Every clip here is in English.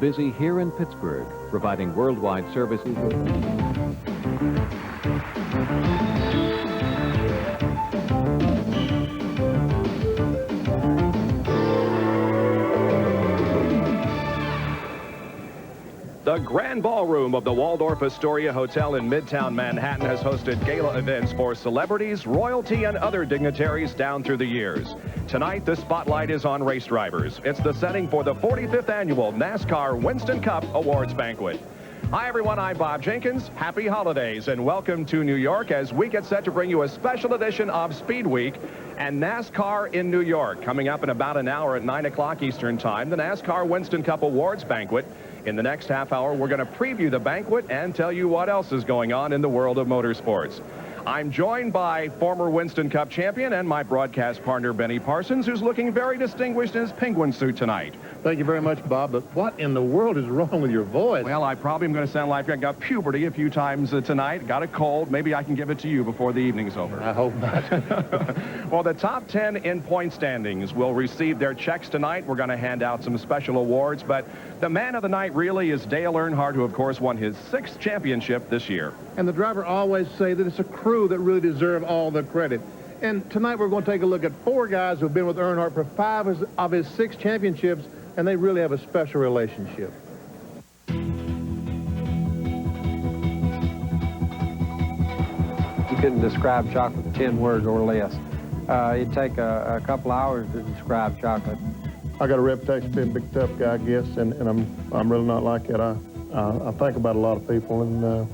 busy here in Pittsburgh, providing worldwide services. The Grand Ballroom of the Waldorf Astoria Hotel in Midtown Manhattan has hosted gala events for celebrities, royalty, and other dignitaries down through the years. Tonight, the spotlight is on race drivers. It's the setting for the 45th annual NASCAR Winston Cup Awards Banquet. Hi, everyone. I'm Bob Jenkins. Happy holidays and welcome to New York as we get set to bring you a special edition of Speedweek and NASCAR in New York. Coming up in about an hour at 9 o'clock Eastern Time, the NASCAR Winston Cup Awards Banquet. In the next half hour, we're going to preview the banquet and tell you what else is going on in the world of motorsports. I'm joined by former Winston Cup champion and my broadcast partner, Benny Parsons, who's looking very distinguished in his penguin suit tonight. Thank you very much, Bob, but what in the world is wrong with your voice? Well, I probably am going to sound like I got puberty a few times tonight, got a cold. Maybe I can give it to you before the evening's over. I hope not. Well, the top 10 in point standings will receive their checks tonight. We're going to hand out some special awards, but the man of the night really is Dale Earnhardt, who, of course, won his 6th championship this year. And the driver always say that it's a crew that really deserve all the credit. And tonight we're going to take a look at 4 guys who've been with Earnhardt for 5 of his 6 championships, and they really have a special relationship. You couldn't describe chocolate in 10 words or less. It'd take a couple hours to describe chocolate. I got a reputation for being a big tough guy, I guess, and I'm really not like that. I think about a lot of people, and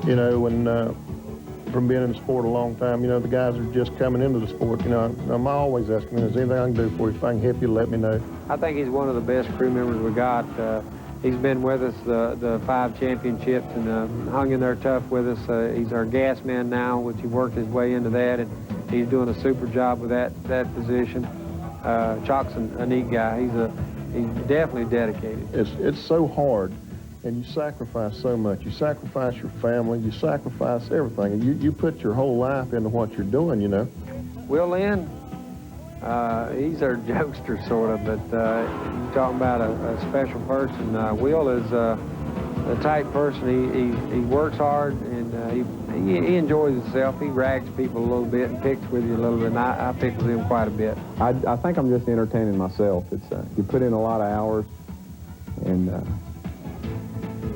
you know, when from being in the sport a long time, you know, the guys are just coming into the sport. You know, I'm always asking, is there anything I can do for you? If I can help you, let me know. I think he's one of the best crew members we got. He's been with us the 5 championships and hung in there tough with us. He's our gas man now, which he worked his way into that, and he's doing a super job with that position. Chalk's a neat guy. He's definitely dedicated. It's so hard, and you sacrifice so much. You sacrifice your family. You sacrifice everything. And you put your whole life into what you're doing, you know. Will Lynn, he's our jokester, sort of, but you're talking about a special person. Will is the type person. He works hard, and he enjoys himself. He rags people a little bit and picks with you a little bit, and I pick with him quite a bit. I think I'm just entertaining myself. It's you put in a lot of hours, and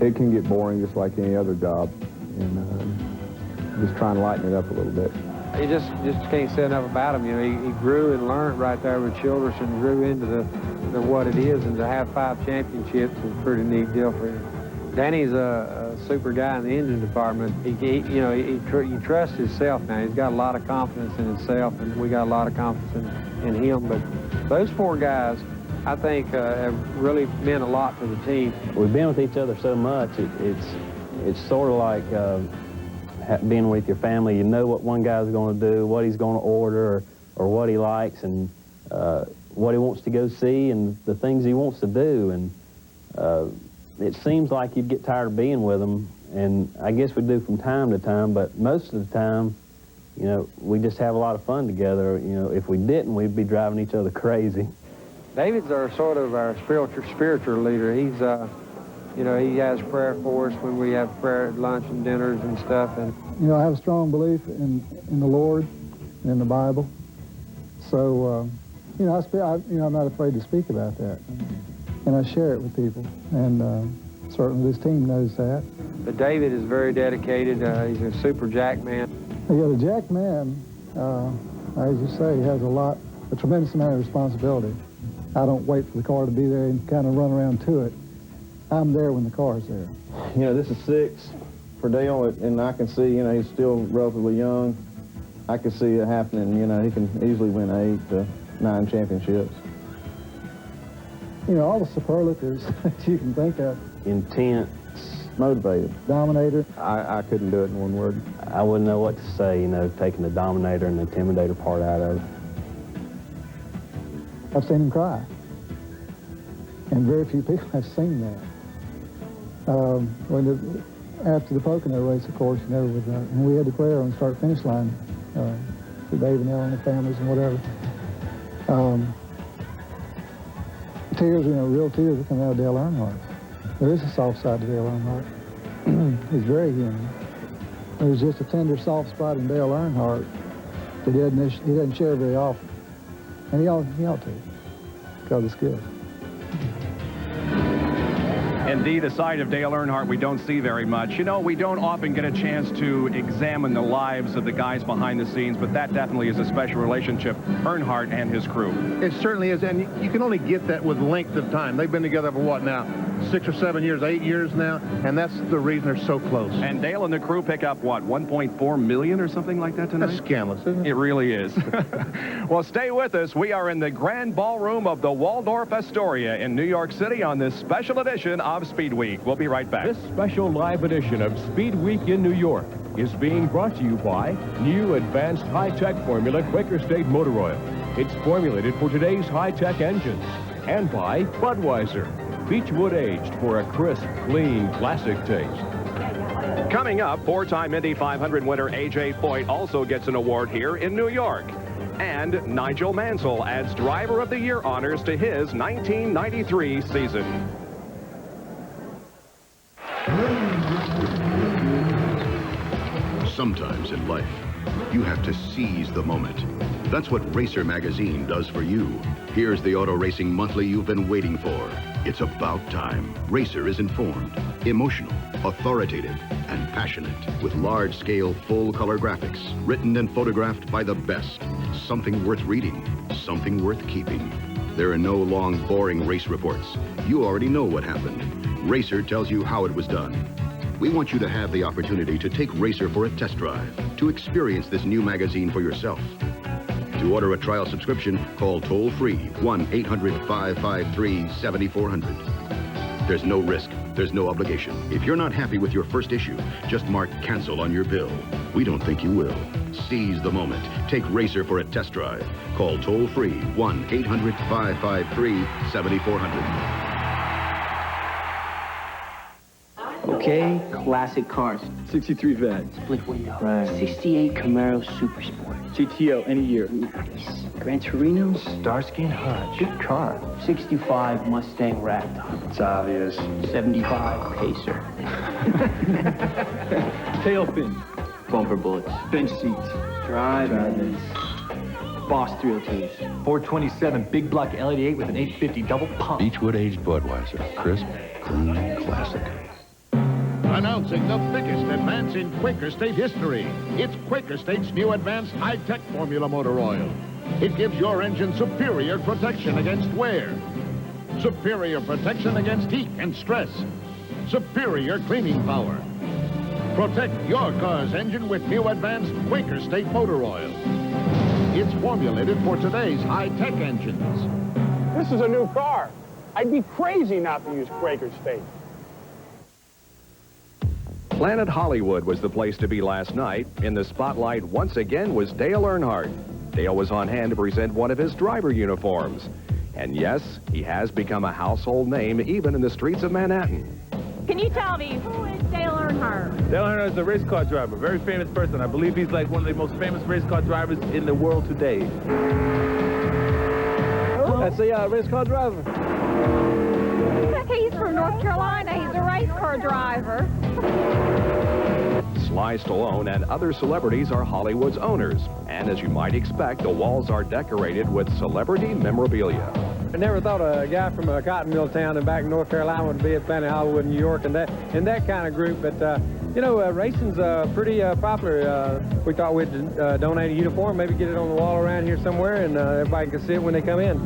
it can get boring just like any other job, and just trying to lighten it up a little bit. You just can't say enough about him. You know, he grew and learned right there with Childress and grew into the what it is, and to have 5 championships is a pretty neat deal for him. Danny's a super guy in the engine department. He trusts himself now. He's got a lot of confidence in himself, and we got a lot of confidence in him. But those 4 guys, I think, have really meant a lot to the team. We've been with each other so much, it's sort of like being with your family. You know what one guy's going to do, what he's going to order, or what he likes, and what he wants to go see, and the things he wants to do. And it seems like you'd get tired of being with him, and I guess we do from time to time, but most of the time, you know, we just have a lot of fun together. You know, if we didn't, we'd be driving each other crazy. David's our spiritual leader. He's, you know, he has prayer for us when we have prayer at lunch and dinners and stuff. And you know, I have a strong belief in the Lord and in the Bible. So, you know, I'm not afraid to speak about that. And I share it with people, and certainly this team knows that. But David is very dedicated. He's a super jack man. Yeah, the jack man, as you say, has a tremendous amount of responsibility. I don't wait for the car to be there and kind of run around to it. I'm there when the car's there. You know, this is 6 for Dale, and I can see, you know, he's still relatively young. I can see it happening. You know, he can easily win 8 to 9 championships. You know, all the superlatives that you can think of. Intense. Motivated. Dominator. I couldn't do it in one word. I wouldn't know what to say, you know, taking the dominator and the intimidator part out of it. I've seen him cry. And very few people have seen that. After the Pocono race, of course, you know, when we had the prayer on the start-finish line, for Dave and Ellen and the families and whatever, tears, real tears that come out of Dale Earnhardt. There is a soft side to Dale Earnhardt. He's very human. There's just a tender, soft spot in Dale Earnhardt that he doesn't share very often. And he ought to, because it's good. Indeed, a side of Dale Earnhardt we don't see very much. We don't often get a chance to examine the lives of the guys behind the scenes, but that definitely is a special relationship, Earnhardt and his crew. It certainly is, and you can only get that with length of time. They've been together for what now? 6 or 7 years, 8 years now, and that's the reason they're so close. And Dale and the crew pick up, what, 1.4 million or something like that tonight? That's scandalous, isn't it? It really is. Well, stay with us. We are in the grand ballroom of the Waldorf Astoria in New York City on this special edition of Speedweek. We'll be right back. This special live edition of Speedweek in New York is being brought to you by new advanced high-tech formula Quaker State Motor Oil. It's formulated for today's high-tech engines. And by Budweiser, Beechwood aged for a crisp, clean, classic taste. Coming up, four-time Indy 500 winner A.J. Foyt also gets an award here in New York. And Nigel Mansell adds Driver of the Year honors to his 1993 season. Sometimes in life, you have to seize the moment. That's what Racer Magazine does for you. Here's the auto racing monthly you've been waiting for. It's about time. Racer is informed, emotional, authoritative, and passionate, with large-scale, full-color graphics, written and photographed by the best. Something worth reading, something worth keeping. There are no long, boring race reports. You already know what happened. Racer tells you how it was done. We want you to have the opportunity to take Racer for a test drive, to experience this new magazine for yourself. To order a trial subscription, call toll-free 1-800-553-7400. There's no risk, there's no obligation. If you're not happy with your first issue, just mark cancel on your bill. We don't think you will. Seize the moment. Take Racer for a test drive. Call toll-free 1-800-553-7400. Okay, classic cars. 63 Veg. Split window. Right. 68 Camaro Super Sport. GTO, any year. Nice. Gran Torino. Starsky and Hutch. Good car. 65 Mustang Ragtop. It's obvious. 75 Pacer. Tail fin. Bumper bullets. Bench seats. Drive-ins. Boss 302s. 427 big block LED8 with an 850 double pump. Beechwood aged Budweiser. Crisp, clean, classic. Announcing the biggest advance in Quaker State history. It's Quaker State's new advanced high-tech formula motor oil. It gives your engine superior protection against wear, superior protection against heat and stress, superior cleaning power. Protect your car's engine with new advanced Quaker State motor oil. It's formulated for today's high-tech engines. This is a new car. I'd be crazy not to use Quaker State. Planet Hollywood was the place to be last night. In the spotlight once again was Dale Earnhardt. Dale was on hand to present one of his driver uniforms. And yes, he has become a household name even in the streets of Manhattan. Can you tell me, who is Dale Earnhardt? Dale Earnhardt is a race car driver, very famous person. I believe he's like one of the most famous race car drivers in the world today. That's a race car driver. He's from North Carolina. He's a race car driver. Sly Stallone and other celebrities are Hollywood's owners. And as you might expect, the walls are decorated with celebrity memorabilia. I never thought a guy from a cotton mill town and back in North Carolina would be at Planet Hollywood, New York, and that kind of group. But, racing's pretty popular. We thought we'd donate a uniform, maybe get it on the wall around here somewhere, and everybody can see it when they come in.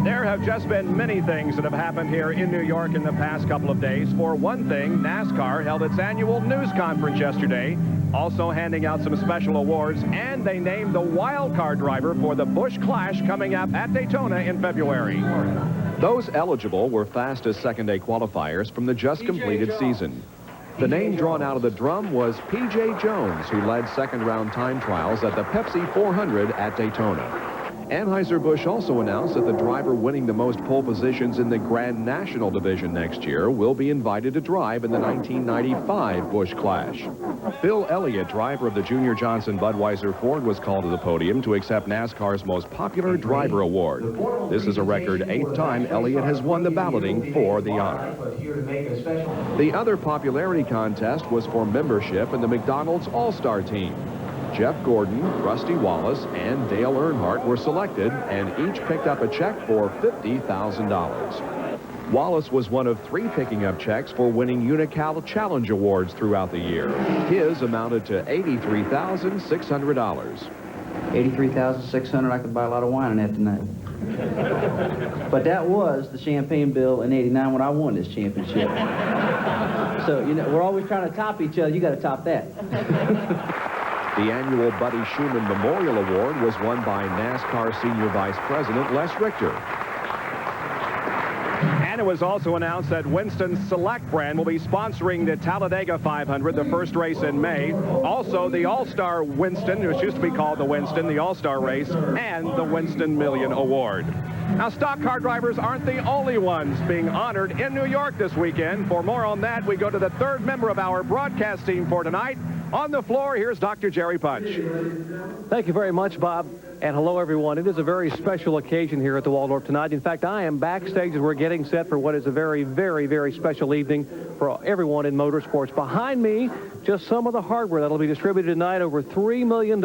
There have just been many things that have happened here in New York in the past couple of days. For one thing, NASCAR held its annual news conference yesterday, also handing out some special awards, and they named the wild card driver for the Busch Clash coming up at Daytona in February. Those eligible were fastest second-day qualifiers from the just completed season. The name drawn out of the drum was P.J. Jones, who led second-round time trials at the Pepsi 400 at Daytona. Anheuser-Busch also announced that the driver winning the most pole positions in the Grand National Division next year will be invited to drive in the 1995 Busch Clash. Bill Elliott, driver of the Junior Johnson Budweiser Ford, was called to the podium to accept NASCAR's Most Popular Driver Award. This is a record 8th time Elliott has won the balloting for the honor. The other popularity contest was for membership in the McDonald's All-Star Team. Jeff Gordon, Rusty Wallace, and Dale Earnhardt were selected, and each picked up a check for $50,000. Wallace was one of 3 picking up checks for winning Unical Challenge Awards throughout the year. His amounted to $83,600. $83,600, I could buy a lot of wine in that tonight. But that was the champagne bill in '89 when I won this championship. So, you know, we're always trying to top each other. You got to top that. The annual Buddy Schumann Memorial Award was won by NASCAR Senior Vice President Les Richter. And it was also announced that Winston's Select brand will be sponsoring the Talladega 500, the first race in May. Also, the All-Star Winston, which used to be called the Winston, the All-Star race, and the Winston Million Award. Now, stock car drivers aren't the only ones being honored in New York this weekend. For more on that, we go to the 3rd member of our broadcast team for tonight. On the floor, here's Dr. Jerry Punch. Thank you very much, Bob. And hello, everyone. It is a very special occasion here at the Waldorf tonight. In fact, I am backstage as we're getting set for what is a very, very, very special evening for everyone in motorsports. Behind me, just some of the hardware that will be distributed tonight. Over $3 million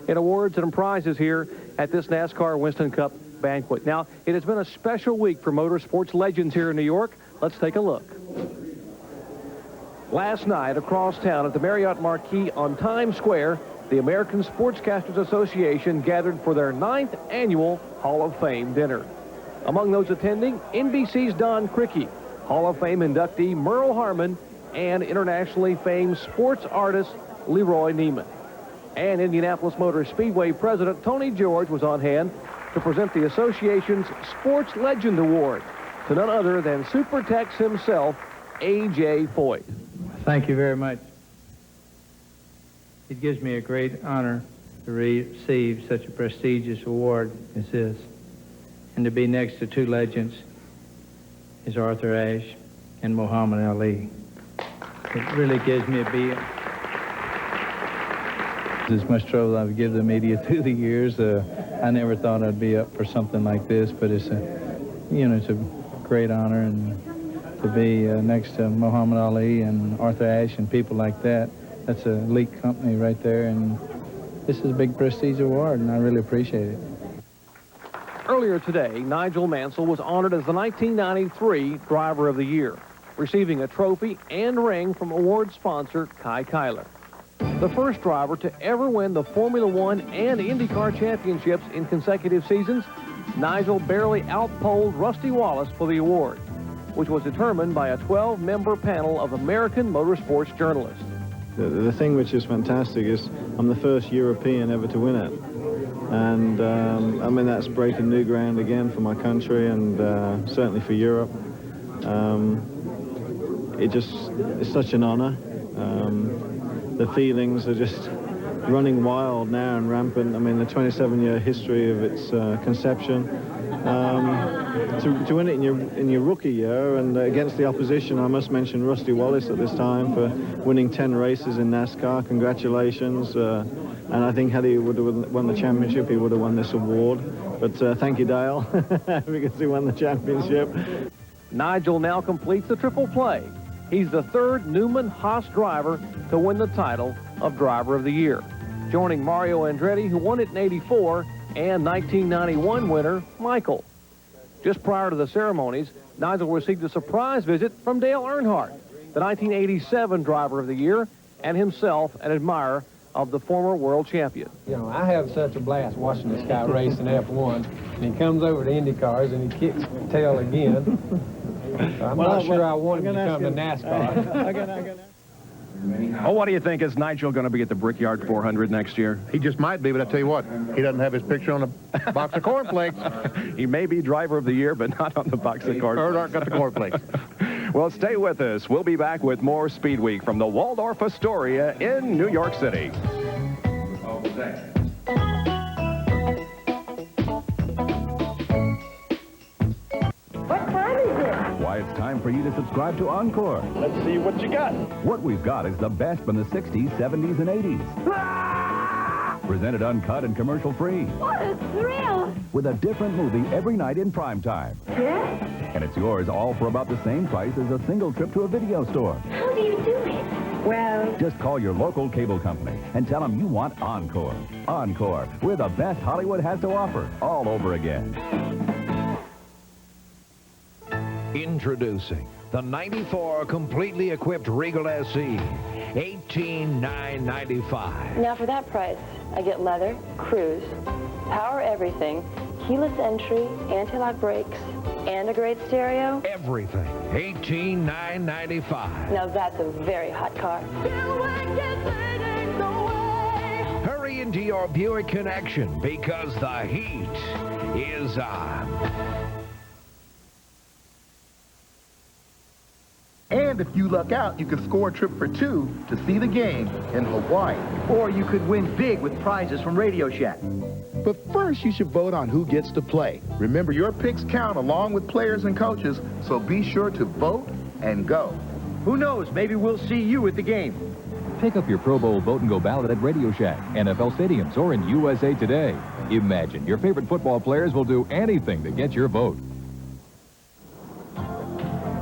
in awards and prizes here at this NASCAR Winston Cup banquet. Now, it has been a special week for motorsports legends here in New York. Let's take a look. Last night, across town at the Marriott Marquis on Times Square, the American Sportscasters Association gathered for their 9th annual Hall of Fame dinner. Among those attending, NBC's Don Criqui, Hall of Fame inductee Merle Harmon, and internationally famed sports artist Leroy Neiman. And Indianapolis Motor Speedway President Tony George was on hand to present the association's Sports Legend Award to none other than Super Tex himself, A.J. Foyt. Thank you very much. It gives me a great honor to receive such a prestigious award as this, and to be next to 2 legends is Arthur Ashe and Muhammad Ali. It really gives me a big... As much trouble I've given the media through the years. I never thought I'd be up for something like this, but it's a, you know, it's a great honor, and to be next to Muhammad Ali and Arthur Ashe and people like that. That's an elite company right there, and this is a big prestige award, and I really appreciate it. Earlier today, Nigel Mansell was honored as the 1993 Driver of the Year, receiving a trophy and ring from award sponsor Kai Kyler. The first driver to ever win the Formula One and IndyCar championships in consecutive seasons, Nigel barely outpolled Rusty Wallace for the award, which was determined by a 12-member panel of American motorsports journalists. The thing which is fantastic is I'm the first European ever to win it. And, I mean, that's breaking new ground again for my country and certainly for Europe. It's such an honor. The feelings are just running wild now and rampant. I mean, the 27-year history of its conception. To win it in your rookie year and against the opposition, I must mention Rusty Wallace at this time for winning 10 races in NASCAR. Congratulations. And I think had he would have won the championship, he would have won this award. But thank you, Dale, because he won the championship. Nigel now completes the triple play. He's the 3rd Newman Haas driver to win the title of Driver of the Year, joining Mario Andretti, who won it in '84, and 1991 winner Michael. Just prior to the ceremonies, Nigel received a surprise visit from Dale Earnhardt, the 1987 Driver of the Year, and himself an admirer of the former world champion. You know, I have such a blast watching this guy race in F1, and he comes over to Indy cars and he kicks tail again. So I'm not sure I want him to come to NASCAR. Oh, what do you think? Is Nigel going to be at the Brickyard 400 next year? He just might be, but I tell you what, he doesn't have his picture on a box of cornflakes. He may be Driver of the Year, but not on the box of cornflakes. Earnhardt got the cornflakes. Well, stay with us. We'll be back with more Speed Week from the Waldorf Astoria in New York City. time for you to subscribe to Encore. Let's see what you got. What we've got is the best from the 60s, 70s, and 80s. Presented uncut and commercial-free. What a thrill! With a different movie every night in prime time. Yes? And it's yours all for about the same price as a single trip to a video store. How do you do it? Well... Just call your local cable company and tell them you want Encore. Encore, we're the best Hollywood has to offer, all over again. Introducing the 94 completely equipped Regal SE, $18,995. Now for that price, I get leather, cruise, power everything, keyless entry, anti-lock brakes, and a great stereo. Everything, $18,995. Now that's a very hot car. Hurry into your Buick Connection because the heat is on. And if you luck out, you could score a trip for two to see the game in Hawaii. Or you could win big with prizes from Radio Shack. But first, you should vote on who gets to play. Remember, your picks count along with players and coaches, so be sure to vote and go. Who knows, maybe we'll see you at the game. Pick up your Pro Bowl vote and go ballot at Radio Shack, NFL stadiums, or in USA Today. Imagine your favorite football players will do anything to get your vote.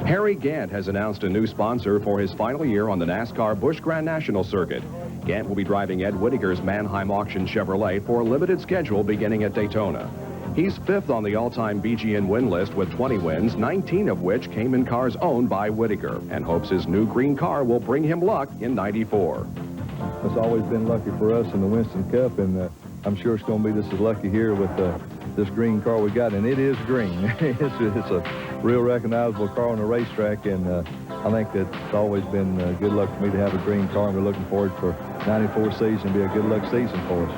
Harry Gant has announced a new sponsor for his final year on the NASCAR Busch Grand National Circuit. Gant will be driving Ed Whittaker's Mannheim Auction Chevrolet for a limited schedule beginning at Daytona. He's fifth on the all-time BGN win list with 20 wins, 19 of which came in cars owned by Whittaker, and hopes his new green car will bring him luck in '94. It's always been lucky for us in the Winston Cup, and I'm sure it's going to be just as lucky here with this green car we got, and it is green. It's a real recognizable car on the racetrack, and I think it's always been good luck for me to have a green car, and we're looking forward for '94 season to be a good luck season for us.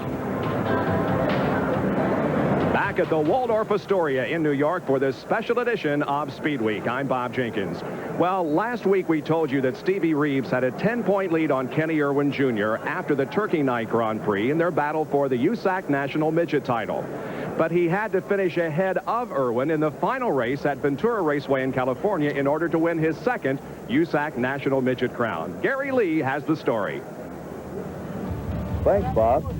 Back at the Waldorf Astoria in New York for this special edition of Speedweek. I'm Bob Jenkins. Well, last week we told you that Stevie Reeves had a 10-point lead on Kenny Irwin Jr. after the Turkey Night Grand Prix in their battle for the USAC National Midget title. But he had to finish ahead of Irwin in the final race at Ventura Raceway in California in order to win his second USAC National Midget crown. Gary Lee has the story. Thanks, Bob.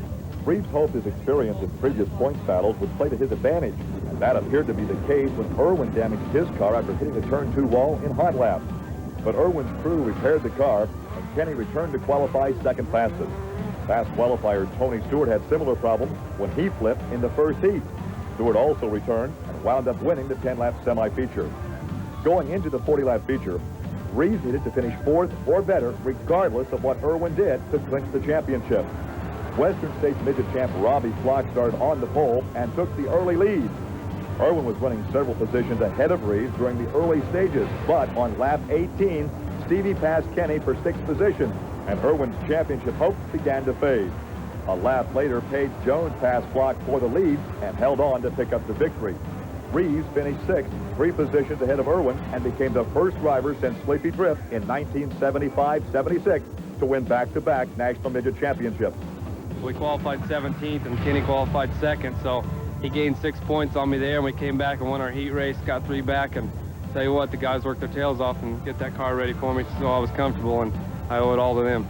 Reeves hoped his experience in previous points battles would play to his advantage, and that appeared to be the case when Irwin damaged his car after hitting the turn 2 wall in hot laps. But Irwin's crew repaired the car, and Kenny returned to qualify second fastest. Fast qualifier Tony Stewart had similar problems when he flipped in the first heat. Stewart also returned and wound up winning the 10-lap semi-feature. Going into the 40-lap feature, Reeves needed to finish fourth or better regardless of what Irwin did to clinch the championship. Western States midget champ Robbie Flock started on the pole and took the early lead. Irwin was running several positions ahead of Reeves during the early stages, but on lap 18, Stevie passed Kenny for 6th position, and Irwin's championship hopes began to fade. A lap later, Paige Jones passed Flock for the lead and held on to pick up the victory. Reeves finished 6th, 3 positions ahead of Irwin, and became the first driver since Sleepy Drift in 1975-76 to win back-to-back national midget championships. We qualified 17th and Kenny qualified 2nd, so he gained 6 points on me there, and we came back and won our heat race, got 3 back, and tell you what, the guys worked their tails off and get that car ready for me so I was comfortable, and I owe it all to them.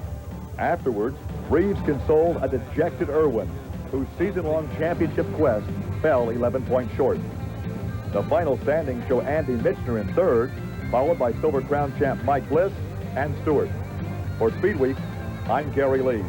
Afterwards, Reeves consoled a dejected Irwin, whose season-long championship quest fell 11 points short. The final standings show Andy Michner in 3rd, followed by Silver Crown champ Mike Bliss and Stewart. For Speedweek, I'm Gary Lee.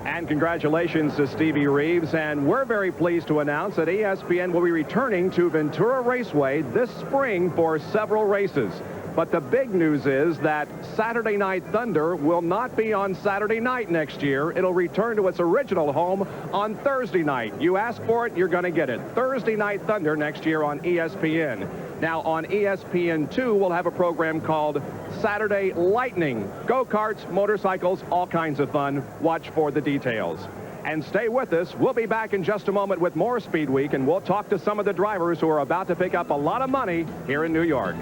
And congratulations to Stevie Reeves, and we're very pleased to announce that ESPN will be returning to Ventura Raceway this spring for several races. But the big news is that Saturday Night Thunder will not be on Saturday night next year. It'll return to its original home on Thursday night. You ask for it, you're going to get it. Thursday Night Thunder next year on ESPN. Now on ESPN2, we'll have a program called Saturday Lightning. Go-karts, motorcycles, all kinds of fun. Watch for the details. And stay with us. We'll be back in just a moment with more Speed Week, and we'll talk to some of the drivers who are about to pick up a lot of money here in New York.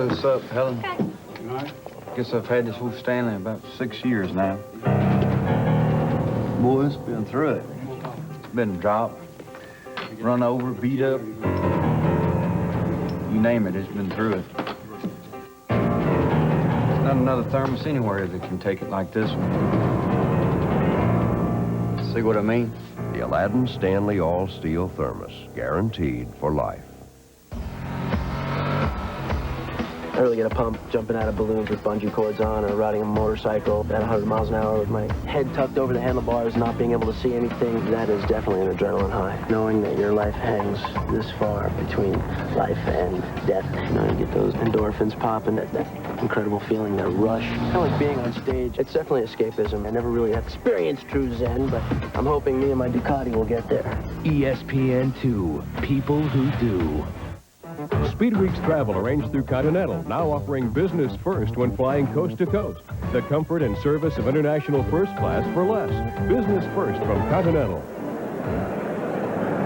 Hey, what's up, Helen? All right. Guess I've had this old Stanley about 6 years now. Boys, been through it. Been dropped, run over, beat up. You name it, it's been through it. There's not another thermos anywhere that can take it like this one. See what I mean? The Aladdin Stanley all-steel thermos, guaranteed for life. I really get a pump jumping out of balloons with bungee cords on or riding a motorcycle at 100 miles an hour with my head tucked over the handlebars, not being able to see anything. That is definitely an adrenaline high. Knowing that your life hangs this far between life and death. You know, you get those endorphins popping, that incredible feeling, that rush. Kind of like being on stage. It's definitely escapism. I never really experienced true Zen, but I'm hoping me and my Ducati will get there. ESPN2, people who do. Speedweek's travel arranged through Continental, now offering business first when flying coast to coast. The comfort and service of international first class for less. Business first from Continental.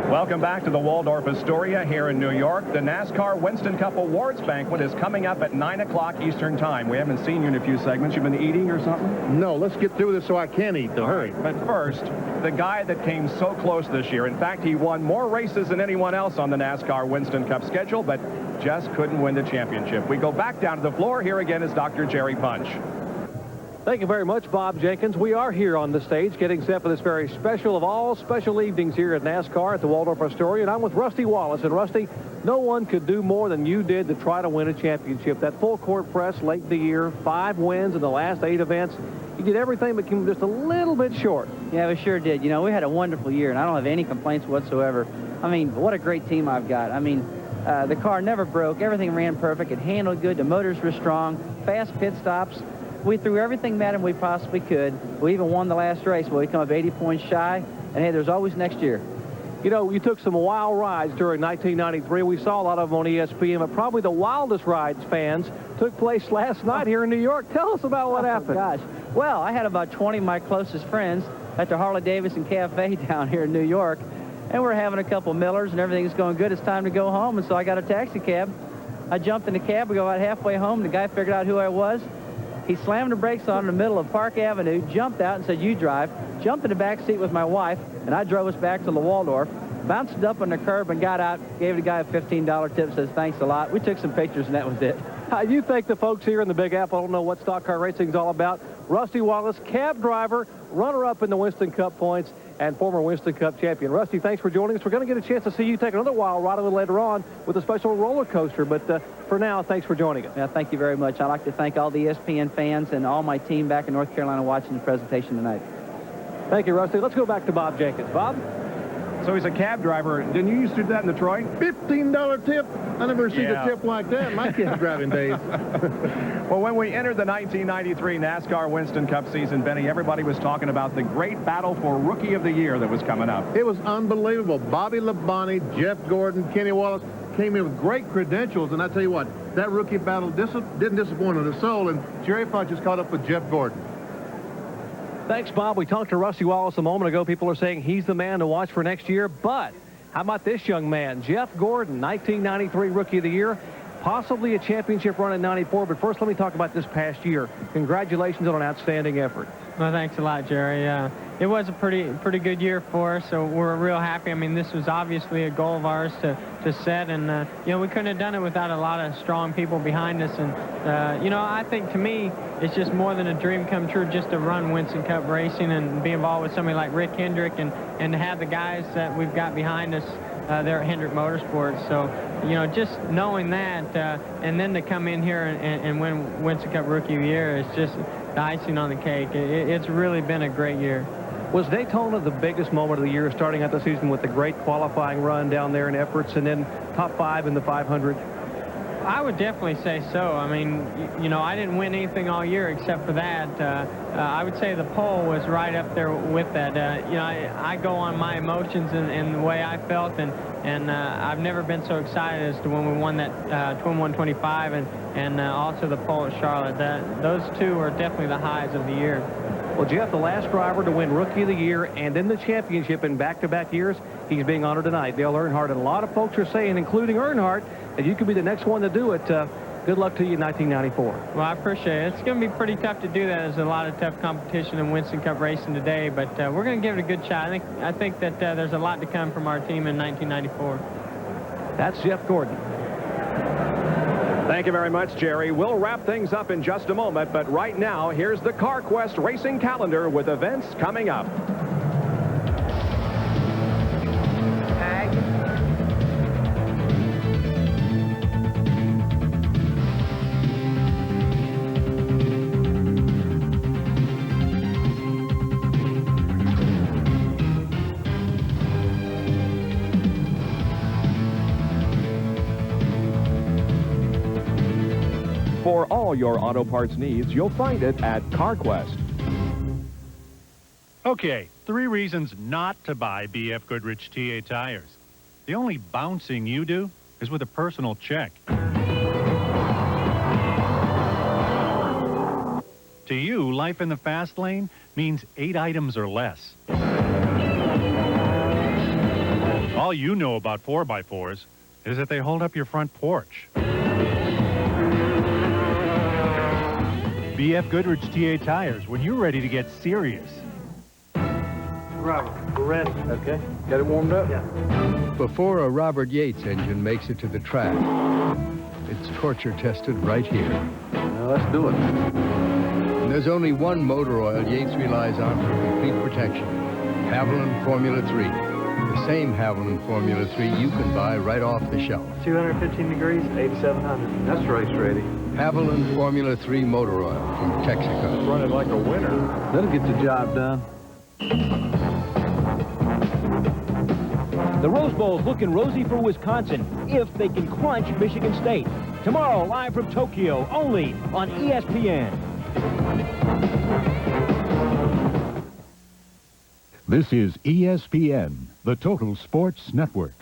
Welcome back to the Waldorf Astoria here in New York. The NASCAR Winston Cup Awards Banquet is coming up at 9 o'clock Eastern Time. We haven't seen you in a few segments. You've been eating or something? No, let's get through this so I can eat, though. Hurry. But first, the guy that came so close this year. In fact, he won more races than anyone else on the NASCAR Winston Cup schedule, but just couldn't win the championship. We go back down to the floor. Here again is Dr. Jerry Punch. Thank you very much, Bob Jenkins. We are here on the stage getting set for this very special of all special evenings here at NASCAR at the Waldorf Astoria. And I'm with Rusty Wallace. And Rusty, no one could do more than you did to try to win a championship. That full court press late in the year, 5 wins in the last 8 events. You did everything but came just a little bit short. Yeah, we sure did. You know, we had a wonderful year, and I don't have any complaints whatsoever. I mean, what a great team I've got. I mean, the car never broke. Everything ran perfect. It handled good. The motors were strong. Fast pit stops. We threw everything at him we possibly could. We even won the last race. Well, we come up 80 points shy, and hey, there's always next year. You know, you took some wild rides during 1993. We saw a lot of them on ESPN, but probably the wildest rides, fans, took place last night here in New York. Tell us about what happened. Gosh. Well, I had about 20 of my closest friends at the Harley-Davidson Cafe down here in New York, and we're having a couple Millers, and everything's going good. It's time to go home, and so I got a taxi cab. I jumped in the cab. We go about halfway home. The guy figured out who I was. He slammed the brakes on in the middle of Park Avenue, jumped out and said, "You drive." Jumped in the back seat with my wife, and I drove us back to the Waldorf, bounced up on the curb and got out, gave the guy a $15 tip, says, "Thanks a lot." We took some pictures, and that was it. You think the folks here in the Big Apple don't know what stock car racing is all about? Rusty Wallace, cab driver, runner-up in the Winston Cup points, and former Winston Cup champion. Rusty, thanks for joining us. We're going to get a chance to see you take another wild ride a little later on with a special roller coaster, but for now, thanks for joining us. Yeah, thank you very much. I'd like to thank all the ESPN fans and all my team back in North Carolina watching the presentation tonight. Thank you, Rusty. Let's go back to Bob Jenkins. Bob? So he's a cab driver. Didn't you used to do that in Detroit? $15 tip? I never received a tip like that in my kids' driving days. Well, when we entered the 1993 NASCAR Winston Cup season, Benny, everybody was talking about the great battle for Rookie of the Year that was coming up. It was unbelievable. Bobby Labonte, Jeff Gordon, Kenny Wallace came in with great credentials, and I tell you what, that rookie battle didn't disappoint on the soul, and Jerry Punch is caught up with Jeff Gordon. Thanks, Bob. We talked to Rusty Wallace a moment ago. People are saying he's the man to watch for next year, but how about this young man, Jeff Gordon, 1993 Rookie of the Year, possibly a championship run in 94, but first let me talk about this past year. Congratulations on an outstanding effort. Well, thanks a lot, Jerry. It was a pretty good year for us, so we're real happy. I mean, this was obviously a goal of ours to set, and you know, we couldn't have done it without a lot of strong people behind us. And you know, I think to me, it's just more than a dream come true just to run Winston Cup racing and be involved with somebody like Rick Hendrick and to have the guys that we've got behind us there at Hendrick Motorsports. So, you know, just knowing that and then to come in here and win Winston Cup Rookie of the Year is just the icing on the cake. It's really been a great year. Was Daytona the biggest moment of the year, starting out the season with the great qualifying run down there in efforts and then top 5 in the 500? I would definitely say so. I mean, you know, I didn't win anything all year except for that. I would say the pole was right up there with that. You know, I go on my emotions and the way I felt, and I've never been so excited as to when we won that Twin 125 and also the pole at Charlotte. Those two are definitely the highs of the year. Well, Jeff, the last driver to win Rookie of the Year and then the championship in back-to-back years, he's being honored tonight. Dale Earnhardt, and a lot of folks are saying, including Earnhardt, that you could be the next one to do it. Good luck to you in 1994. Well, I appreciate it. It's going to be pretty tough to do that. There's a lot of tough competition in Winston Cup racing today, but we're going to give it a good shot. I think that there's a lot to come from our team in 1994. That's Jeff Gordon. Thank you very much, Jerry. We'll wrap things up in just a moment, but right now, here's the CarQuest racing calendar with events coming up. For all your auto parts needs, you'll find it at CarQuest. Okay, 3 reasons not to buy BF Goodrich TA tires. The only bouncing you do is with a personal check. To you, life in the fast lane means 8 items or less. All you know about 4x4s is that they hold up your front porch. BF Goodrich TA tires when you're ready to get serious. Robert, we're ready. Okay. Got it warmed up? Yeah. Before a Robert Yates engine makes it to the track, it's torture tested right here. Well, let's do it. And there's only one motor oil Yates relies on for complete protection. Haviland Formula 3. The same Haviland Formula 3 you can buy right off the shelf. 215 degrees, 8,700. That's race ready. Haviland Formula 3 motor oil from Texaco. Running like a winner. That'll get the job done. The Rose Bowl's looking rosy for Wisconsin if they can crunch Michigan State. Tomorrow, live from Tokyo, only on ESPN. This is ESPN, the Total Sports Network.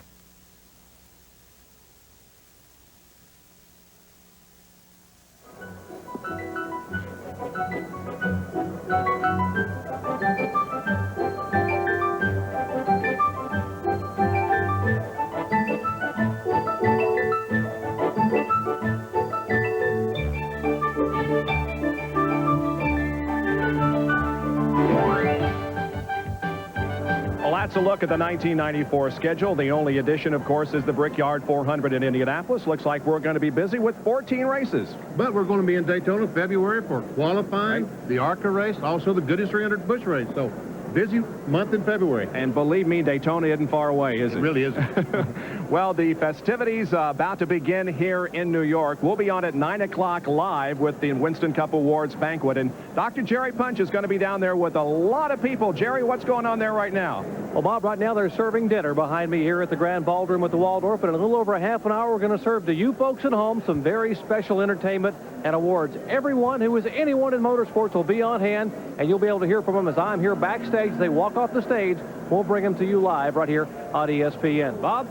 That's a look at the 1994 schedule. The only addition, of course, is the Brickyard 400 in Indianapolis. Looks like we're going to be busy with 14 races. But we're going to be in Daytona February for qualifying, the ARCA race, also the Goodrich 300 Bush race. So busy month in February. And believe me, Daytona isn't far away, is it? It really isn't. Well, the festivities about to begin here in New York. We'll be on at 9 o'clock live with the Winston Cup Awards banquet. And Dr. Jerry Punch is going to be down there with a lot of people. Jerry, what's going on there right now? Well, Bob, right now they're serving dinner behind me here at the Grand Ballroom at the Waldorf. And in a little over a half an hour, we're going to serve to you folks at home some very special entertainment and awards. Everyone who is anyone in motorsports will be on hand, and you'll be able to hear from them as I'm here backstage. They walk off the stage. We'll bring them to you live right here on ESPN. Bob?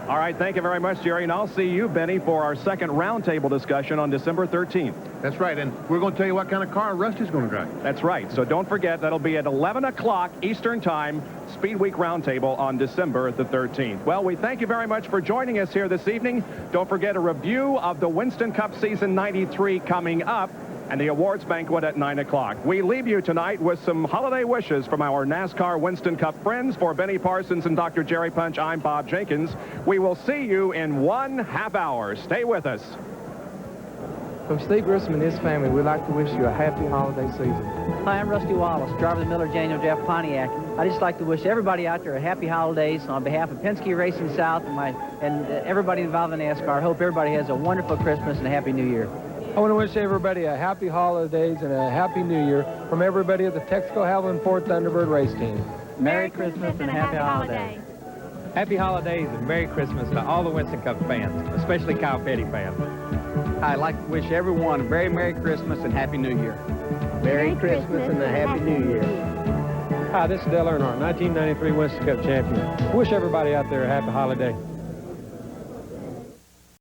All right, thank you very much, Jerry. And I'll see you, Benny, for our second roundtable discussion on December 13th. That's right, and we're going to tell you what kind of car Rusty's going to drive. That's right. So don't forget, that'll be at 11 o'clock Eastern Time, Speedweek Roundtable on December the 13th. Well, we thank you very much for joining us here this evening. Don't forget a review of the Winston Cup Season 93 coming up, and the awards banquet at 9 o'clock. We leave you tonight with some holiday wishes from our NASCAR Winston Cup friends. For Benny Parsons and Dr. Jerry Punch, I'm Bob Jenkins. We will see you in 1/2 hour. Stay with us. From Steve Grissom and his family, we'd like to wish you a happy holiday season. Hi, I'm Rusty Wallace, driver of the Miller Daniel Jeff Pontiac. I'd just like to wish everybody out there a happy holidays on behalf of Penske Racing South and everybody involved in NASCAR. I hope everybody has a wonderful Christmas and a happy New Year. I want to wish everybody a happy holidays and a happy New Year from everybody at the Texaco Haviland Ford Thunderbird race team. Merry Christmas and happy holidays. Happy holidays and Merry Christmas to all the Winston Cup fans, especially Kyle Petty fans. I'd like to wish everyone a very Merry Christmas and Happy New Year. Merry Christmas and a Happy New Year. Hi, this is Dale Earnhardt, 1993 Winston Cup champion. Wish everybody out there a happy holiday.